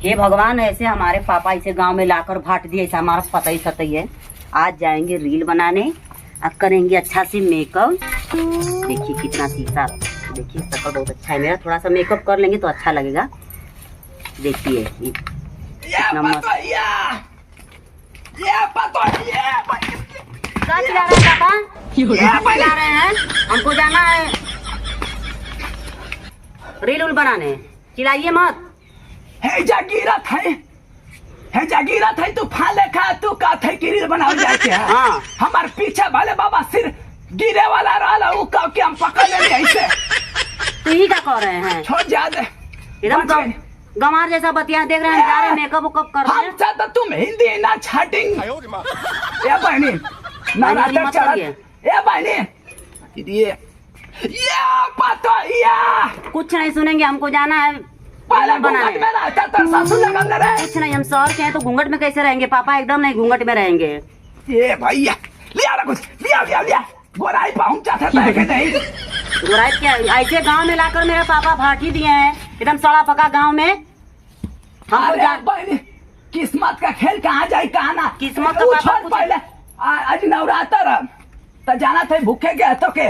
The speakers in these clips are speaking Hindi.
हे भगवान, ऐसे हमारे पापा इसे गांव में लाकर भाट दिए, ऐसा हमारा पता ही सतही है। आज जाएंगे रील बनाने, अब करेंगे अच्छा से मेकअप। देखिए कितना सीसा, देखिए शक्ल बहुत अच्छा है मेरा, थोड़ा सा मेकअप कर लेंगे तो अच्छा लगेगा। देखिए कितना मस्त। कहाँ चिल्ला रहे हैं पापा? चिल्ला रहे हैं, हमको जाना है रील उल बनाने, चिल्लाइए मत। है जागीरत है तूफान लेखा तू का थे कि रील बनाओ जाए के है। हाँ। हमार पीछे वाले बाबा सिर गिरे वाला रहा वो का के हम पकड़ ले ऐसे। तो ही क्या कह रहे हैं? छोड़ जा दे एकदम गंवार जैसा बतिया देख रहे हैं, जा रहे हैं मेकअप उकअप कर रहे हैं। हमसे तो तुम हिंदी ना छाटिंग। ये बहनी ना नाटक चला ये बहनी ये पता या कुछ नहीं सुनेंगे, हमको जाना है पहले बनाने। घूंघट में रहता तो सासू लगा ले रहे। कुछ नहीं, हम शहर के हैं तो घूंघट में कैसे रहेंगे पापा? एकदम नहीं, घूंघट में रहेंगे। ये भैया लिया ना कुछ लिया गोराई पहुंच जाता है कि नहीं? गोराई क्या, ऐसे गांव में लाकर मेरे पापा भाटी दिए हैं, एकदम सड़ा पका गांव में। हमको अरे बहनी किस्मत का खेल कहाँ जाए कहाँ ना। किस्मत तो तू पापा छोड़ पहले आज नवरात्र तो जाना थे भूखे के तो के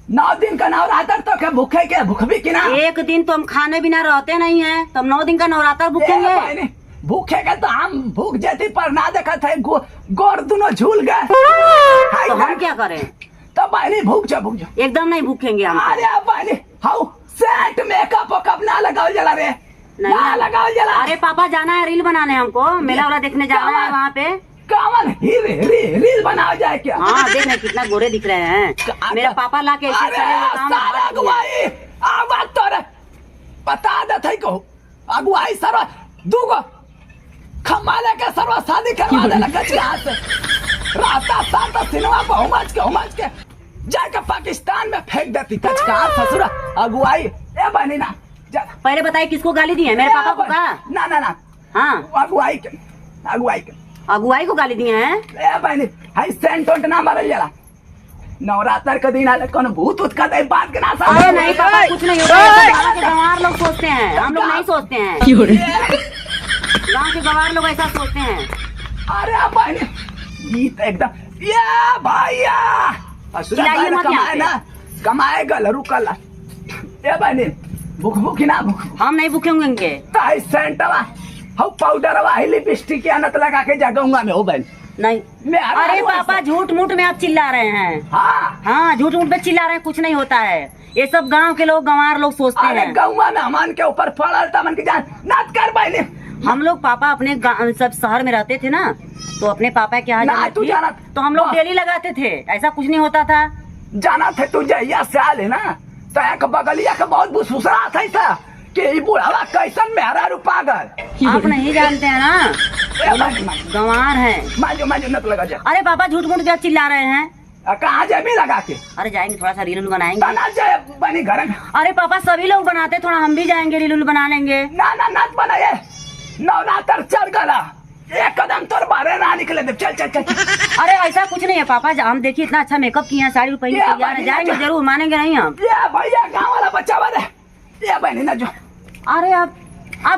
9 दिन का नवरात्र तो के भूखे के भूखबी की ना। एक दिन तो हम खाने बिना रहते नहीं है, तो 9 दिन का नवरात्र भूखेंगे। भूखे के तो हम भूख जाती पर ना देखा थे गोर दोनों झूल गए। तो हम क्या करें? तो बहनी भूख जा एकदम नहीं भूखेंगे हम। अरे बहनी हाउ सेंट मेकअप वकअप ना लगाओ जला रे, ना लगाओ जला। अरे पापा जाना है रील बनाने, हमको मेला वाला देखने जाना है वहाँ पे। कामन रील बनाओ जाए क्या? हाँ देख रहे कितना गोरे दिख रहे हैं मेरे पापा ला के। बता दे को अगुवाई सरवा दूगो खम्बाले के सरवा शादी करवा देना कचिया से राता साता सिनेमा को हुमाच के जाके पाकिस्तान में फेंक देती कचका ससुरा अगुवाई। ए बनी ना पहले बताइए किसको गाली दी है? मेरे पापा को का? ना हाँ अगुवाई के अगुवाई को गाली दिए हैं। ए बहनी हाई सेंट ओंट ना मारल जाला नवरात्र के दिन आले कौन भूत उत का दे बात के ना समझ। अरे नहीं पापा कुछ नहीं होगा, गाँव के गंवार लोग सोचते हैं, हम लोग नहीं सोचते हैं। गाँव के गंवार लोग ऐसा सोचते हैं। अरे बहनी गीत एकदम ये भैया चिल्लाइए मत यहाँ पे। ना कमाएगा रुकला। ए बहनी भूख ना भूख हम नहीं भूखेंगे। ताई सेंटवा हाउ पाउडर वा लिपस्टिक के अनत लगा के जगाऊंगा मैं। हो बहन नहीं। अरे पापा झूठ मूठ में आप चिल्ला रहे हैं। हाँ झूठ मूठ में चिल्ला रहे हैं, कुछ नहीं होता है। ये सब गांव के लोग गंवार लोग सोचते हैं। गाँव में हमान के ऊपर पड़ल तमन की जान नाच कर बहनी। हम लोग पापा अपने सब शहर में रहते थे ना, तो अपने पापा के यहाँ तो हम लोग डेली लगाते थे, ऐसा कुछ नहीं होता था। जाना थे तू जहिया से आले ना तो एक बगलिया के बहुत बुसबुसरा था कि बुढ़ावा कैसन मेहरा पागल। आप नहीं जानते हैं ना, गंवार है। मांजो नत लगा जा। अरे पापा झूठ मूठ क्या चिल्ला रहे हैं? कहाँ जाए भी लगा के? अरे जाएंगे, थोड़ा सा रील बनाएंगे। ना जाए बनी घर में। अरे पापा सभी लोग बनाते, थोड़ा हम भी जाएंगे रील बना लेंगे। ना नाच बनाए नवरात्र चल गला एक कदम तोर बारे ना निकले दे। चल अरे ऐसा कुछ नहीं है पापा, हम देखिए इतना अच्छा मेकअप किए हैं, साड़ी पहन के तैयार है, जाएंगे जरूर, मानेंगे नहीं हम। ये भैया गाँव वाला बच्चा वाले ये बहनी ना जो। अरे आप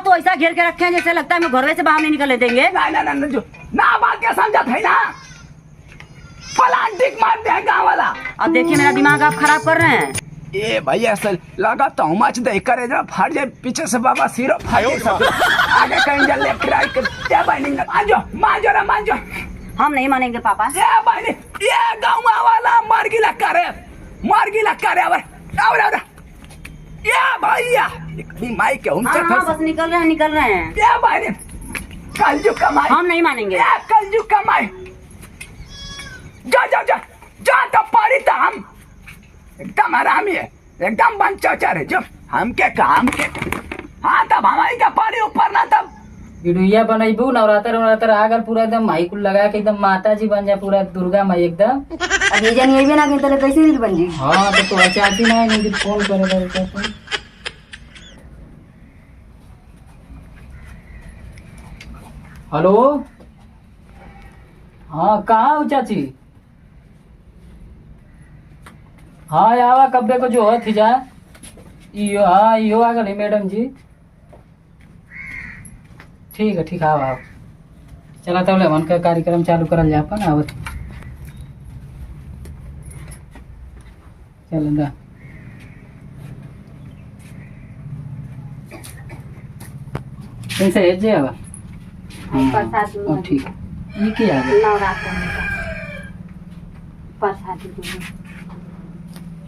तो ऐसा घेर के रखे हैं जैसे लगता है मैं घरवे से बाहर नहीं निकलने देंगे। ना जो ना बात क्या समझा था ना प्लांटिक मार दे गाँव वाला। अब देखिए मेरा दिमाग आप खराब कर रहे हैं। ये भैया असल लगा तो मच दे करे जरा फाड़ जाए पीछे से बाबा सिरो फाड़े सब आगे कहीं जा लेफ्ट राइट के बहनी मांजो हम नहीं मानेंगे पापा। ये बहनी ये गाँव वाला मार गिला करे और ये भैया माई के हाँ, बस निकल रहे हैं। ये बहनी कलजू कमाई हम नहीं मानेंगे। कलजू कमाई जा तो पारी तो हम एकदम आरामी है, एकदम बन चौचर है जो हम के काम के। हाँ तब हमारी का पारी ऊपर ना तब वीडियो बनाइबू नवरात्र आगल पूरा एकदम माई कुल लगा के एकदम माता जी बन जाए पूरा दुर्गा माई एकदम। अब ये जानिए भी ना कि तले कैसे रील बन जी। हाँ तो चाची ना नहीं फोन करे। हेलो हाँ कहाँ हो चाची? हाँ आवा कब्बे को जो थी जा यो हाँ यो आ गई मैडम जी। ठीक है ठीक, आओ आओ। चला तब मन का कार्यक्रम चालू करल जा अपन आवत। चल दा कैसे है जे अब प्रसाद ओ ठीक है। ये क्या है नवरात्र में प्रसाद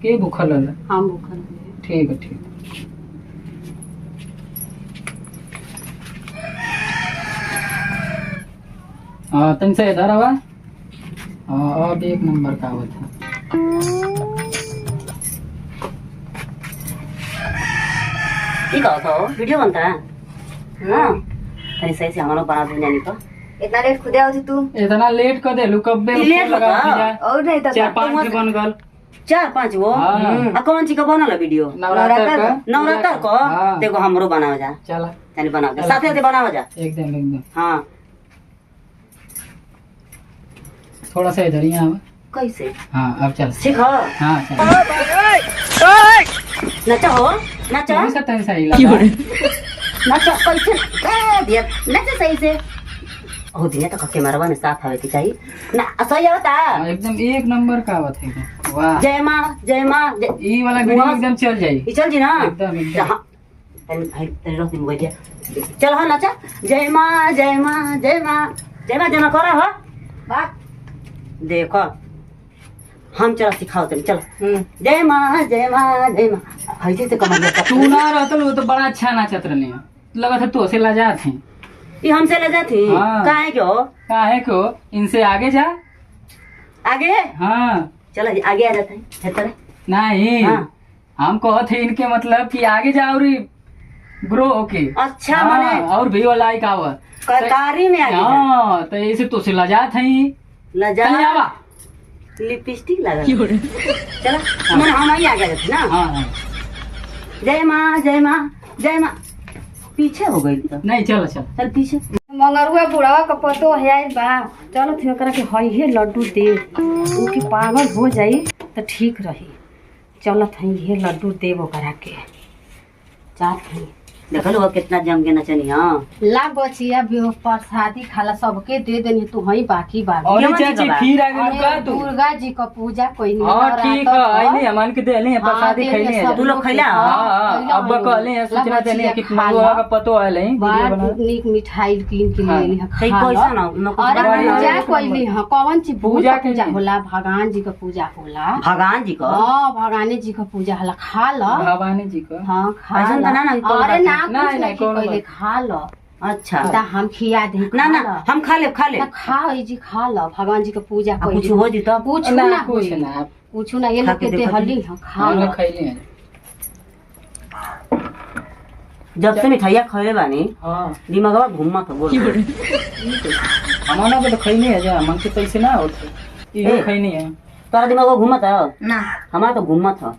के भूखल है? हम भूखल ठीक है ठीक। हाँ तुम से इधर आवा। हाँ अब एक नंबर का आवत है। ये कहो तो वीडियो बनता है हाँ तनी सही से हमारा बना दो जानी को इतना लेट खुदे आओ तू इतना लेट कर दे लू कब बे ये लेट लगा होता? दिया। और नहीं तो 4-5 के बन गल 4-5 वो हाँ। कौन सी का बनल वीडियो नवरात्र का नवरात्र को हाँ। देखो हमरो बनाओ जा चला तनी बनाओ जा साथे साथे बनाओ जा एकदम एकदम। हाँ थोड़ा सा इधर ही आवा। कैसे हाँ अब चल सीखो हाँ चल नचा हो नचा कौन सा तेरे सही लगा? नचा कैसे दिया नचा सही से हो दिया तो कैमरा में साफ आवे के चाहिए ना सही होता हाँ, एकदम एक नंबर का आवत है एकदम। वाह जय माँ ई वाला वीडियो एकदम चल जाई ये चल जी ना एकदम एकदम। हाँ तनी भाई तनी रोक दिन बोलिए चल हाँ नचा जय माँ जय माँ जय माँ जय माँ जय माँ करो हो बात देखो हम चलो सिखाओ तुम चलो जय माँ जय माँ जय माँ ऐसे से कमर लेता तू ना रहतल वो तो बड़ा अच्छा नाचत रहने लगा था तो से लाजा थे। ये हमसे ले जाती हाँ। काहे क्यों काहे को इनसे आगे जा। आगे हाँ चलो जी, आगे आ जाते हैं हेतर नहीं हाँ। हम कहते इनके मतलब कि आगे जा और ग्रो होके अच्छा हाँ, माने और भी वो लाइक आवा कारी में आगे जा। हाँ तो ऐसे तो से लजा थे लजा कहीं आवा। लिपस्टिक लगा चलो मैंने हम ही आगे जाते ना हाँ हाँ जय माँ जय माँ जय माँ पीछे हो गई तो नहीं चलो चल चल पीछे मंगरुआ बुढ़ावा का पतो है यार बा चलो थे करा के हई हे लड्डू दे उनकी पागल हो जाई तो ठीक रही चलो थे हे लड्डू देव करा के चाहत हई देखल वो कितना जम के नचनी हाँ ला बचिया प्रसादी खाला सबके दे देनी तू हई बाकी बात और ये चाची मत फिर आगे लुका अरे तू। दुर्गा जी का पूजा कोई नहीं हाँ ठीक है आई नहीं हमन के देले हैं प्रसादी खैले हैं। तू लोग खैला? हाँ अब कहले हैं सूचना देले हैं कि महुआ का पतो आले हैं वीडियो बना। नीक मिठाई कीन के हाँ। ले लिहा कई पैसा ना न कुछ अरे बना पूजा ना। कोइली हां कौन चीज पूजा पूजा के लिए। होला भगवान जी का पूजा होला भगवान जी को हाँ भगवान जी का पूजा होला खा लो भवानी जी को हाँ खा ऐसा लो तो ना ना, कोनो अरे बात ना नहीं, नहीं, कुछ कोनो नहीं पहले बात। खा लो अच्छा ता हम खिया दे ना ना हम खा ले ना खा जी खा लो भगवान जी का पूजा कुछ कोइली हो जी तो कुछ ना ना कुछ होई। ना कुछ ना ये खा लोग के के देखो हल्दी जी। हाँ खा हम लो लोग खैले हैं। जब से मिठाइया खैले बानी हाँ दिमागवा घूमत हो बोल हमारा को तो खैले है जा मन के तैसे ना होते ये ए। खैनी है। तोरा दिमागवा घूमत है ना हमारा तो घूमत है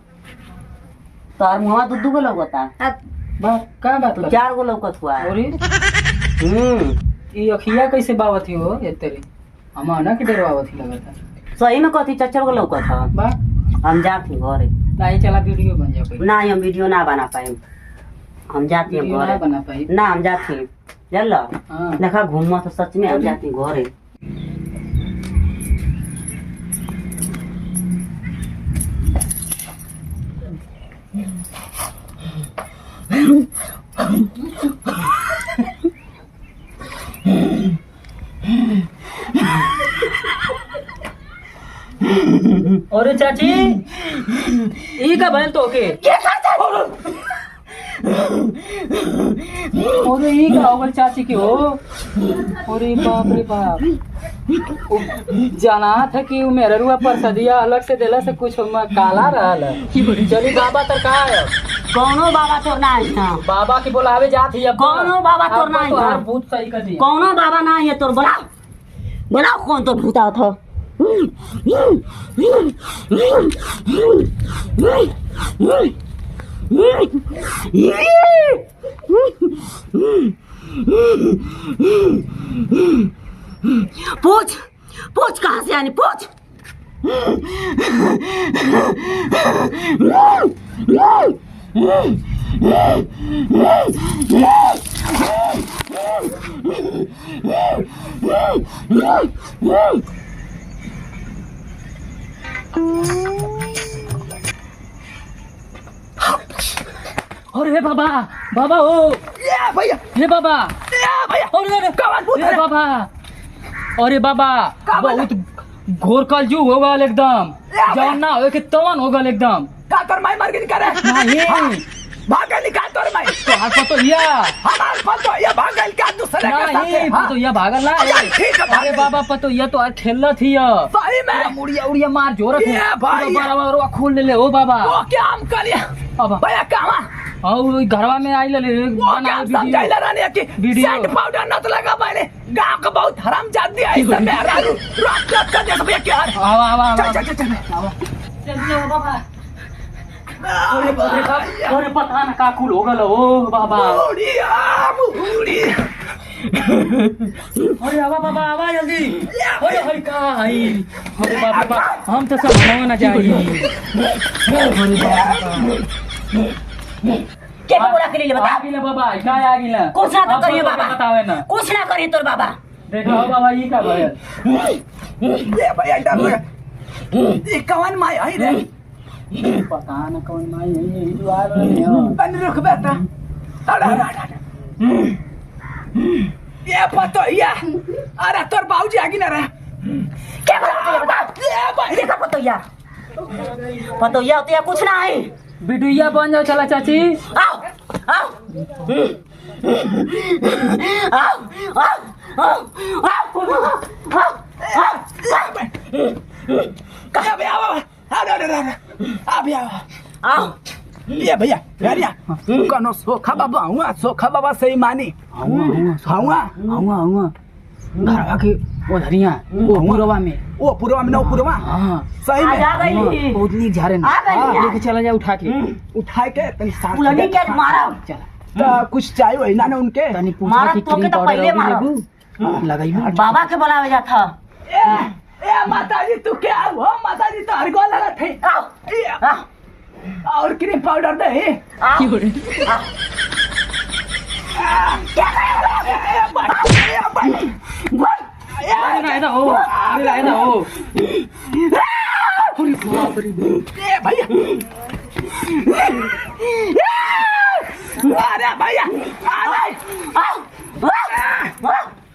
तोर मुहवा दू गो लौकता बा का बात तो कर 4 गो लौकत हुआ और हम्म ये अखिया कैसे बावत ही हो ये तेरे हमारा के डरवावत ही लगता सही में कथी 4 गो लौकत है बा हम जाती घरे नहीं चला वीडियो बन जा कोई ना हम वीडियो ना बना पाए हम जाती हैं वीडियो ना घरे बना पाई। ना हम जाती हैं चल हाँ देखा घूमो तो सच में हम जाती हैं घरे और चाची ई का बैल तो के और ई का होगल चाची के हो अरे बाप रे बाप जाना था कि उ मेरे रुआ पर सदिया अलग से देला से कुछ काला रहल चली बाबा तर का है कौनो बाबा तो ना है बाबा के बुलावे जात ही अब कौनो बाबा तोर अब नहीं तो है। हर भूत सही कर दी कौनो बाबा ना है तोर बड़ा बड़ा कौन तो भूता था पूछ पूछ कहाँ से आनी पूछ अरे बाबा बाबा ओ ये भैया हे बाबा ये भैया अरे कवन भूत हे है? बाबा अरे बाबा का बोला? बहुत घोर कलयुग हो गल एकदम जवन ना हो के तवन हो गल एकदम का तोर माई मर गई करे नहीं भाग गई का तोर माई तो हाथ तो लिया हमार पतो ये भाग गई का दूसरे के साथ नहीं तो यह भागल ना अच्छा, ठीक है, अरे बाबा पतो यह तो खेल थी सही में मुड़िया उड़िया मार जोर थे ये भाई। बराबर खोल ले ओ बाबा वो क्या हम कर लिया अब भैया कहां और घरवा में आई ले वो क्या हम समझाइला रानी की वीडियो। सेंट पाउडर न तो लगा मैंने गांव का बहुत हराम जात दिया है सब में रानू रॉक रॉक कर दे भैया क्या आवा आवा आवा चल चल चल जल्दी आओ बाबा अरे भैया अरे पता ना का कुल हो गल ओ बाबा मुड़ी अरे आवा बाबा आवा जल्दी अरे हई का हई अरे बाबा हम तो सब मनवा ना चाहिए अरे बाबा के बोला के लिए बता आ गिला बाबा क्या आ गिला कुछ ना तो करिए अब बाबा बतावे ना कुछ ना करिए तोर बाबा देखो बाबा ये का भयल ये भैया डर लगा ये कवन माई है रे पता ना कौन माई है ये जो आ रहे हैं बन रुक बेटा अरे ये पतो ये अरे तोर बाबूजी आगे ना रे क्या बोला के लिए बता ये भाई देखा पतो या तो या कुछ ना है बिटुइया बन जाओ चला चाची आओ आओ आओ आओ आओ क्या भैया अरे आओ ये भैया भैया कनो सोखा बाबा हुआ सोखा बाबा सही मानी हुआ घरवा के वो धरिया वो पुरवा में वो पूर्वा में ना पूर्वा हां सही में आ गई बहुत नीक झारे आ गई। लेके चला जा उठा के उठाए के तनी सांस पुलनी के मारा चला तो कुछ चाहिए वही ना उनके तनी पूछा मारा कि तो के क्रीम तो पाउडर पहले मारा। लगाई बाबा के बुलावे जा था ए माताजी तू क्या हो माताजी तो हर गोल लगा थे आओ आओ और क्रीम पाउडर दे आओ अरे ना ऐसा हो अरे ना ऐसा हो ए भैया अरे भैया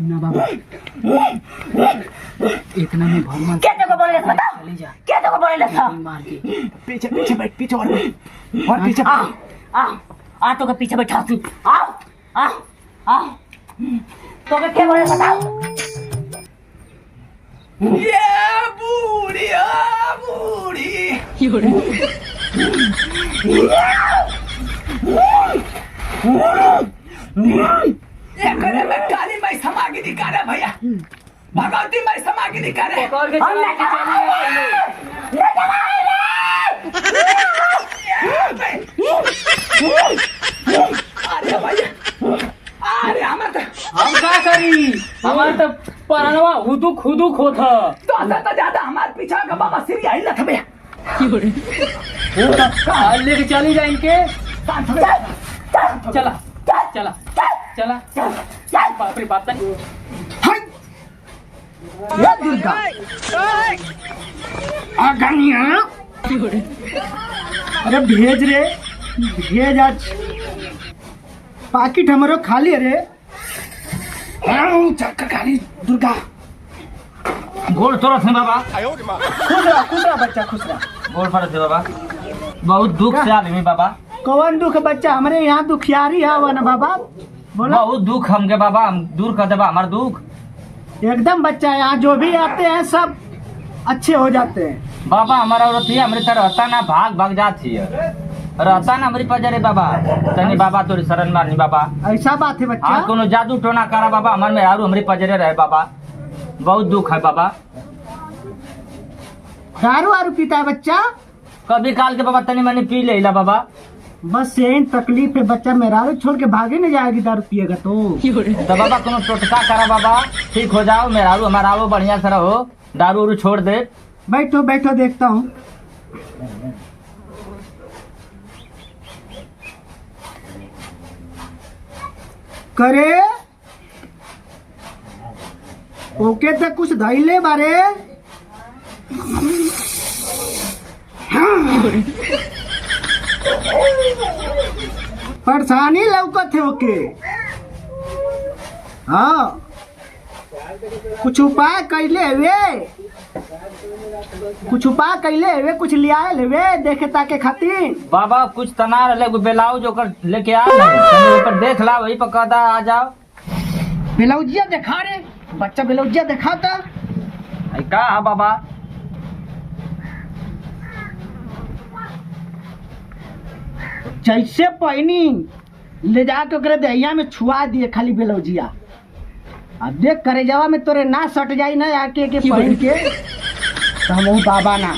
ना बाबा इतना में भर मत क्या तेरे को बोले बता चली जा क्या तेरे को बोले था मार के पीछे पीछे बैठ पीछे और पीछे आ आ आ तो के पीछे बैठा तू आओ आ आ तो के क्या बोले बताओ ये बूढ़िया बूढ़ी ये करे में काली माई समागी दिखा रहा भैया भगवती माई समागी दिखा रहे पकड़ के चला के चली अरे भैया अरे हमारे हम का करी हमार तो परनवा हुदुक हुदुक होत ह तो असर तो ज्यादा हमारे पीछे का बाबा सिरी आई ना था भैया लेके चली जा इनके शांत हो जा। चला चला चला बाप रे बाप नहीं हाय ये दुर्गा आ गनिया अरे भेज रे भेज आज पाकिट हमारो खाली रे चक्कर खाली दुर्गा गोल तोरत है बाबा खुश रहा बच्चा खुश रहा। गोल पड़त है बाबा बहुत दुख से आदमी बाबा कौन दुख बच्चा हमारे यहाँ दुखियारी है वो ना बाबा बोलो बहुत दुख हमके बाबा हम दूर कर देबा हमार दुख एकदम बच्चा यहाँ जो भी आते हैं सब अच्छे हो जाते हैं। बाबा हमारा औरत है हमरे तरह रहता ना भाग भाग जाती है रहता ना हमारी पजरे बाबा तनी बाबा तोरी शरण मारनी बाबा ऐसा बात है आज बच्चा। कोनो जादू टोना करा बाबा हमार में यारू हमारी पजरे रहे बाबा बहुत दुख है बाबा दारू वारू पीता है बच्चा। कभी काल के बाबा तनी मनी पी लेला बाबा बस यही तकलीफ है बच्चा। मेहरारू छोड़ के भागे नहीं जाएगी दारू पिएगा तो बाबा कोनो टोटका करा बाबा ठीक हो जाओ मेहरारू हमारा आओ बढ़िया से रहो दारू उरू छोड़ दे बैठो बैठो देखता हूँ। करे ओके तो कुछ धैले बारे। परेशानी लौकत है ओके। हाँ कुछ उपाय कैले हुए, कुछ उपाय कैले हुए, कुछ लिया लेवे देखे ताके खातिर। बाबा कुछ तना रहे ब्लाउज ओकर लेके आ रहे ऊपर देख ला वही पर कहता आ जाओ। ब्लाउजिया दिखा रे बच्चा, ब्लाउजिया दिखाता का है बाबा। जैसे पहनी ले जाके ओकरे दहिया में छुआ दिए खाली ब्लाउजिया। अब देख करे जावा में तोरे ना सट जाई ना आके के पहन के तो हम बाबा ना।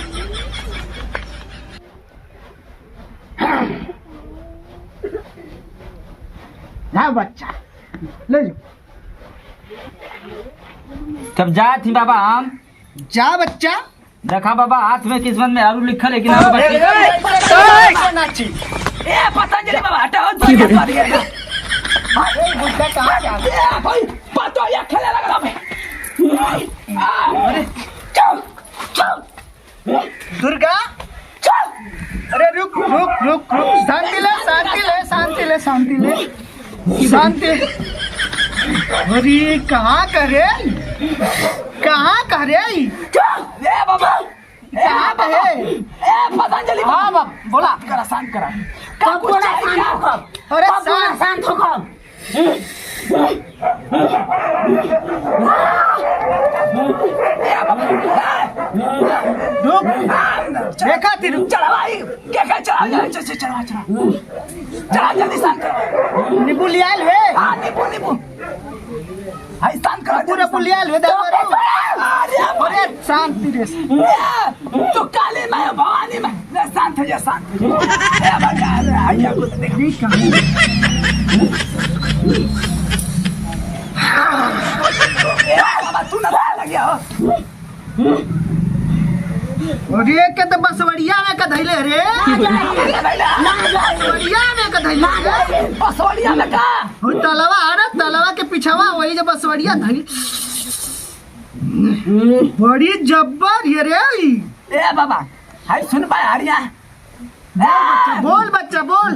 ना बच्चा ले लो। तब जा थी बाबा हम जा बच्चा। देखा बाबा हाथ में किस्मत में आरू लिखा लेकिन पतंजलि बाबा हटाओ पतो ये खेले लगा मैं। अरे चल चल दुर्गा चल। अरे रुक रुक रुक रुक, शांति ले शांति ले शांति ले शांति ले शांति। अरे कहाँ करे, कहाँ करे चल ए बाबा कहाँ कहे। ए पतंजलि हाँ बाबा बोला। करा शांत करा। कब बोला शांत हो, अरे कब बोला शांत हो। रुक देखा थी रुक। चला भाई क्या क्या चला चला चला चला चला जल्दी शांत करो। नींबू लिया ले। हाँ नींबू नींबू हाय शांत करो पूरा पुलिया ले अरे शांति रे। तो काली मैं भवानी मैं शांत हो जा शांत। ए बाबा आया कुछ देख बाबा तू ना लग गया हो। अरे के तो बसवड़िया में का धैले रे, बसवड़िया में का धैले। बसवड़िया में का हो तलवा, अरे तलवा के पिछवा वही जब बसवड़िया धैल। बड़ी जब्बर ये रे। ए बाबा हाय सुन पाए हरिया बोल बच्चा बोल।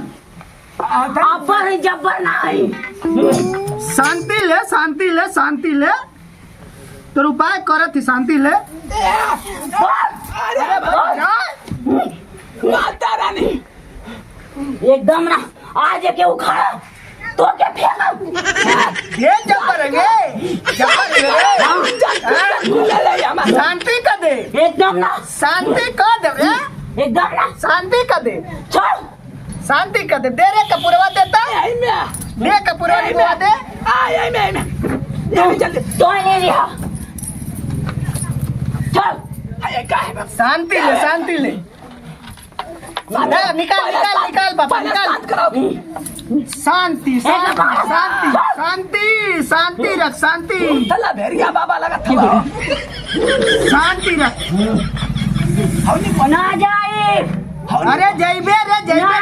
अब्बर ही जब्बर नहीं। शांति ले शांति ले शांति ले, तो उपाय करत ही शांति ले। अरे बाबा माता रानी एकदम ना आज के उखाड़ा तो क्या फेंका। ये जब्बर है जब्बर है। शांति का दे, एकदम ना शांति का दे रे, एकदम ना शांति का दे, चल शांति का दे। दे रे कपूरवा देता, आई मैं दे कपूरवा निकलवा दे। आई मैं जल्दी तो नहीं रहा। चल हाय का है बाबा शांति ले शांति ले। निकाल निकाल निकाल बाबा निकाल। शांत करो। शांति शांति शांति शांति शांति रख शांति तला भेरिया बाबा लगा था। शांति रख। ना जाए। अरे जइबे रे जइबे ना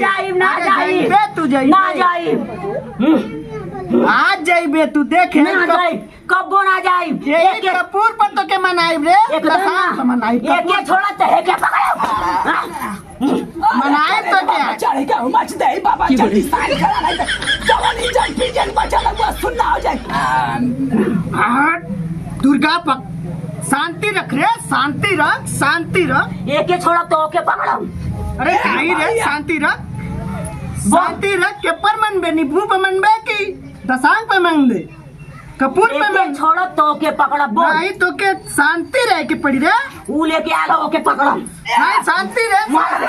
जाइब ना जाइब जइबे तू जइबे ना जाइब आज जइबे तू देखे ना जाइब कब्बो ना जाइब। एक कपूर पर तो के मनाइब रे, एक प्रसाद मनाइब एक छोड़ा तो है क्या पकड़ा। मनाइब तो क्या चढ़ के मच दे बाबा जल्दी साइन करा नहीं तो जवानी जन पीजन बचा लगवा सुनना हो जाए। दुर्गा पक शांति रख रे, शांति रख शांति रख। एक छोड़ा तो ओके पकड़ा। अरे नहीं रे शांति रख शांति रख। के पर मनबे नींबू पे मनबे की दसांग पे मांग दे, कपूर पे मांग। छोड़ा तो ओके पकड़ा। बोल नहीं तो के शांति रह के पड़ी रे। ऊ लेके आ लो ओके पकड़ा। नहीं शांति रे शांति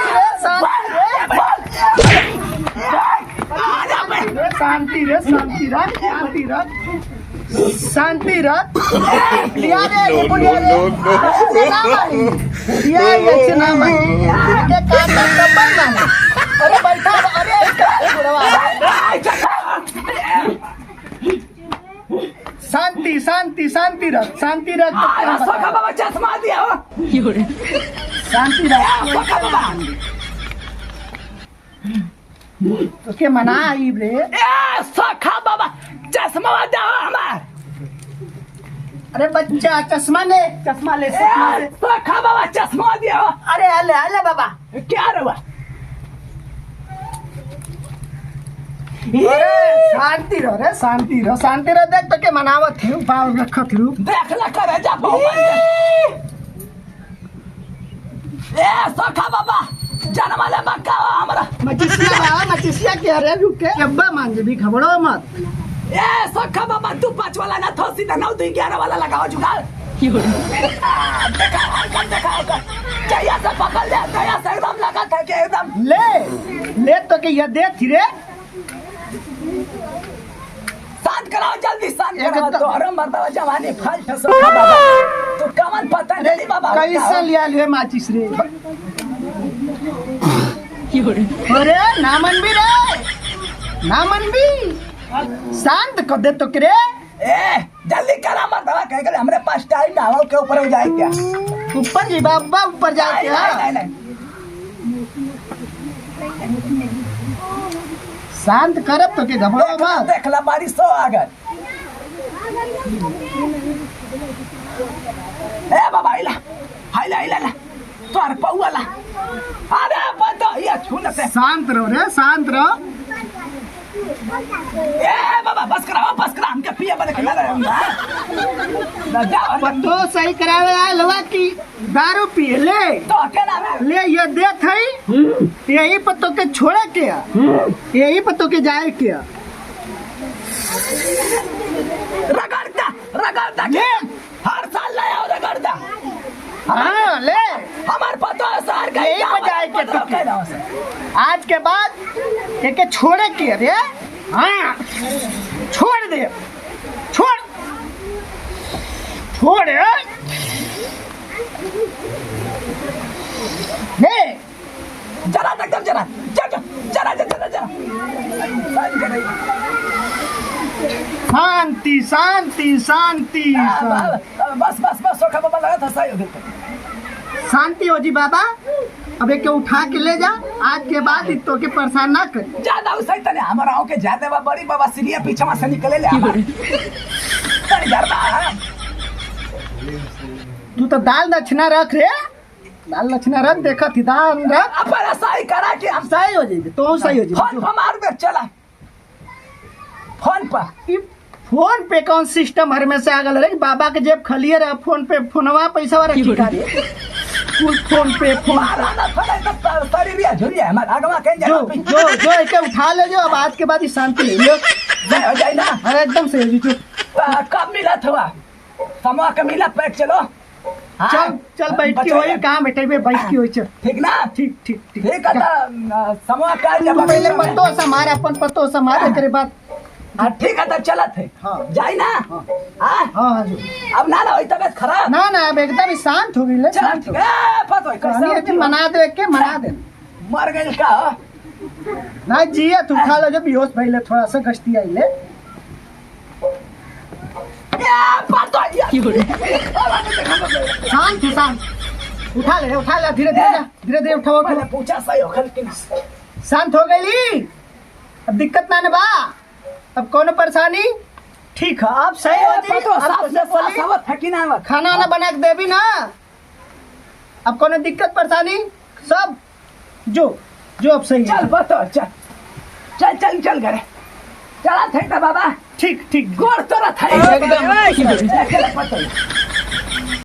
रे शांति रे शांति रख शांति रख शांति रख। लिया रे बुढ़िया रे ना मारी लिया ये ना मारी के काट कब्बर ना। अरे बैठा अरे शांति शांति शांति रख शांति रख। सोखा बाबा चश्मा दिया हो। शांति रख। सोखा बाबा तो के मना आई रे। सोखा बाबा चश्मा दो हमार। अरे बच्चा चश्मा ले चश्मा ले चश्मा ले। खा बाबा चश्मा दिया। अरे आले बाबा क्या रहा? शांति रहो रे शांति रहो देख तो के मनावत थी पाव रखत थी देख ला करे जा ए सखा बाबा जन्म वाले मक्का हमारा मचिसिया के अरे रुक के अब्बा मान जे भी खबरो मत ए सखा बाबा तू 5 वाला ना थो सीधा 9 2 11 वाला लगाओ जुगाड़ देखा हरकत देखा जया से पकड़ ले जया से एकदम लगा था कि एकदम ले तो के ये दे थी रे शांत कराओ जल्दी शांत कराओ तो हरम बताओ जवानी फल सखा बाबा तू कमन पता नहीं बाबा कैसे लिया ले माचिस रे अरे नामन भी शांत कर दे तो करे ए जल्दी करा मत दवा कह के हमरे पास टाइम ना हो के ऊपर हो जाए क्या ऊपर जी बाबा ऊपर जाए क्या नहीं शांत करब तो के घबरो मत देख ला बारिश हो अगर ए बाबा हाइला तोर पौला अरे बता ये छूने से शांत रहो ए बाबा बस करा हमके पिए वाले खिला रहे हम ना जा तो सही करावे आलवा की दारू पिए ले तो के नाम है ले ये दे थई यही पत्तो के छोड़े के यही पत्तो के जाए के रगड़ता ले हर साल लाया रगड़ता हाँ ले हमार पतो सर का यही बजाए के तो आज के बाद एक छोड़े के रे हाँ छोड़ दे छोड़ ले जरा एकदम जरा शांति बस सोखा बाबा लगा था सही हो गया शांति हो जी बाबा अब एक उठा के ले जा आज के बाद तो के परेशान ना कर ज्यादा सही तने हमारा हो के जाते बा बड़ी बाबा सीरिया पीछे से निकले ले तनी गरबा तू तो दाल दक्षिणा रख रे दाल दक्षिणा रख देखा थी दाल रख अपन सही करा के हम सही हो जाएगी तो सही हो जाएगी फोन मार दे चला फोन पर फोन पे कौन सिस्टम हर में से आगल रे बाबा के जेब खलिए रहा फोन पे फोनवा पैसा रखी का रे फोन पे मारा ना थोड़ा तो शरीरिया झुरिया हमार आगवा कहीं जो एक उठा ले जो अब आज के बाद ही शांति ले लो हो जाए ना अरे एकदम से जो कब मिला था समूह का मिला पैक चलो चल बैठ के होई कहां बैठे बैठ के होई चल ठीक ना ठीक है समूह का जब पहले पत्तो से हमारे अपन पत्तो से हमारे करे बात ठीक है तब चलत है जाई ना हाँ अब ना होई तबीयत खराब ना अब एकदम शांत हो गई चल ठीक है पतो कैसे मना दे मर गइल का ना जिया तू खा लो जब बेहोश भइले थोड़ा सा गश्ती आइले शांत उठा ले धीरे उठाओ पूछा सही हो शांत हो गई अब दिक्कत ना बा अब कौन परेशानी ठीक है आप सही हो जी खाना वाना बना के देवी ना अब कौन दिक्कत परेशानी सब जो अब सही चल बतो चल घरे चला थे बाबा ठीक गोड़ तोरा था एकदम